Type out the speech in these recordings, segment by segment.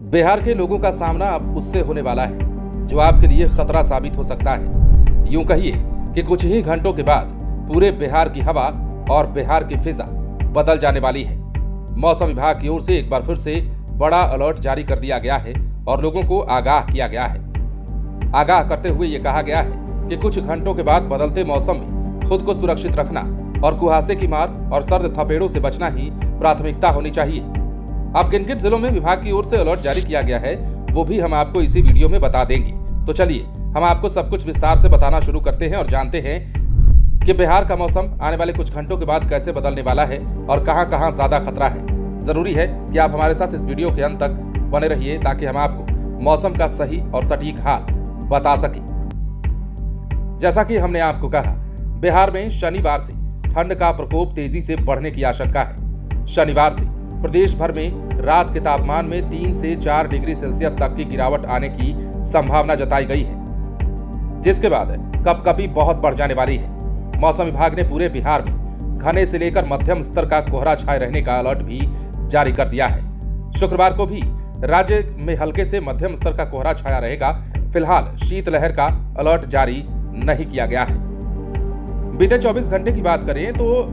बिहार के लोगों का सामना अब उससे होने वाला है जो आपके लिए खतरा साबित हो सकता है। यूं कहिए कि कुछ ही घंटों के बाद पूरे बिहार की हवा और बिहार की फिजा बदल जाने वाली है। मौसम विभाग की ओर से एक बार फिर से बड़ा अलर्ट जारी कर दिया गया है और लोगों को आगाह किया गया है। आगाह करते हुए ये कहा गया है कि कुछ घंटों के बाद बदलते मौसम में खुद को सुरक्षित रखना और कुहासे की मार और सर्द थपेड़ों से बचना ही प्राथमिकता होनी चाहिए। अब किन किन जिलों में विभाग की ओर से अलर्ट जारी किया गया है वो भी हम आपको इसी वीडियो में बता देंगे। तो चलिए हम आपको सब कुछ विस्तार से बताना शुरू करते हैं और जानते हैं कि बिहार का मौसम आने वाले कुछ घंटों के बाद कैसे बदलने वाला है और कहां-कहां ज्यादा खतरा है। जरूरी है कि आप हमारे साथ इस वीडियो के अंत तक बने रहिए ताकि हम आपको मौसम का सही और सटीक हाल बता सकें। जैसा कि हमने आपको कहा, बिहार में शनिवार से ठंड का प्रकोप तेजी से बढ़ने की आशंका है। शनिवार से प्रदेश भर में रात के तापमान में 3 से 4 डिग्री सेल्सियस तक की गिरावट आने की संभावना जताई गई है, जिसके बाद कपकपी बहुत बढ़ जाने वाली है। मौसम विभाग ने पूरे बिहार में घने से लेकर मध्यम स्तर का कोहरा छाए रहने का अलर्ट भी जारी कर दिया है। शुक्रवार को भी राज्य में हल्के से मध्यम स्तर का कोहरा छाया रहेगा। फिलहाल शीतलहर का अलर्ट जारी नहीं किया गया है। बीते 24 घंटे की बात करें तो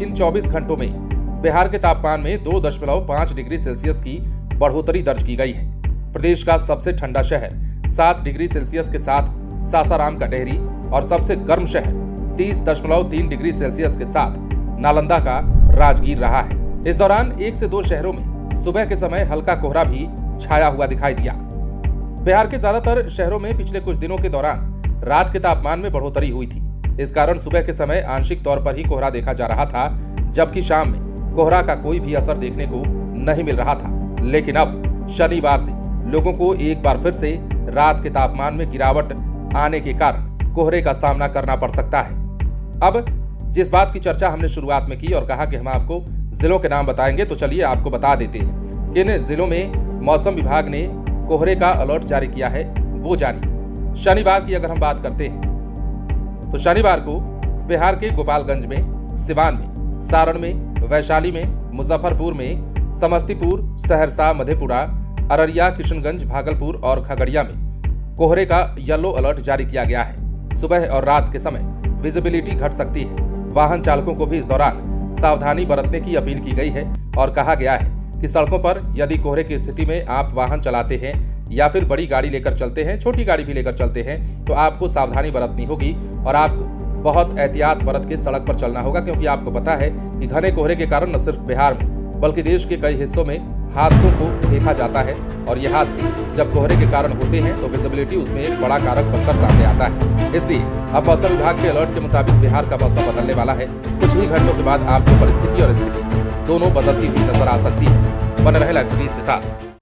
इन 24 घंटों में बिहार के तापमान में 2.5 डिग्री सेल्सियस की बढ़ोतरी दर्ज की गई है। प्रदेश का सबसे ठंडा शहर 7 डिग्री सेल्सियस के साथ सासाराम का डेहरी और सबसे गर्म शहर 30.3 डिग्री सेल्सियस के साथ नालंदा का राजगीर रहा है। इस दौरान 1 से 2 शहरों में सुबह के समय हल्का कोहरा भी छाया हुआ दिखाई दिया। बिहार के ज्यादातर शहरों में पिछले कुछ दिनों के दौरान रात के तापमान में बढ़ोतरी हुई थी। इस कारण सुबह के समय आंशिक तौर पर ही कोहरा देखा जा रहा था, जबकि शाम में कोहरा का कोई भी असर देखने को नहीं मिल रहा था। लेकिन अब शनिवार से लोगों को एक बार फिर से रात के तापमान में गिरावट आने के कारण कोहरे का सामना करना पड़ सकता है। अब जिस बात की चर्चा हमने शुरुआत में की और कहा कि हम आपको जिलों के नाम बताएंगे, तो चलिए आपको बता देते हैं कि इन जिलों में मौसम विभाग ने कोहरे का अलर्ट जारी किया है, वो जानिए। शनिवार की अगर हम बात करते हैं तो शनिवार को बिहार के गोपालगंज में, सिवान में, सारण में, वैशाली में, मुजफ्फरपुर में, समस्तीपुर, सहरसा, मधेपुरा, अररिया, किशनगंज, भागलपुर और खगड़िया में कोहरे का येलो अलर्ट जारी किया गया है। सुबह और रात के समय विजिबिलिटी घट सकती है। वाहन चालकों को भी इस दौरान सावधानी बरतने की अपील की गई है और कहा गया है कि सड़कों पर यदि कोहरे की स्थिति में आप वाहन चलाते हैं या फिर बड़ी गाड़ी लेकर चलते हैं, छोटी गाड़ी भी लेकर चलते हैं, तो आपको सावधानी बरतनी होगी और आपको बहुत एहतियात बरत के सड़क पर चलना होगा, क्योंकि आपको पता है कि घने कोहरे के कारण न सिर्फ बिहार में बल्कि देश के कई हिस्सों में हादसों को देखा जाता है और ये हादसे जब कोहरे के कारण होते हैं तो विजिबिलिटी उसमें एक बड़ा कारक बनकर सामने आता है। इसलिए अब मौसम विभाग के अलर्ट के मुताबिक बिहार का मौसम बदलने वाला है। कुछ ही घंटों के बाद आपको परिस्थिति और स्थिति दोनों बदलती हुई नजर आ सकती है। बने रहे लाइव सिटीज के साथ।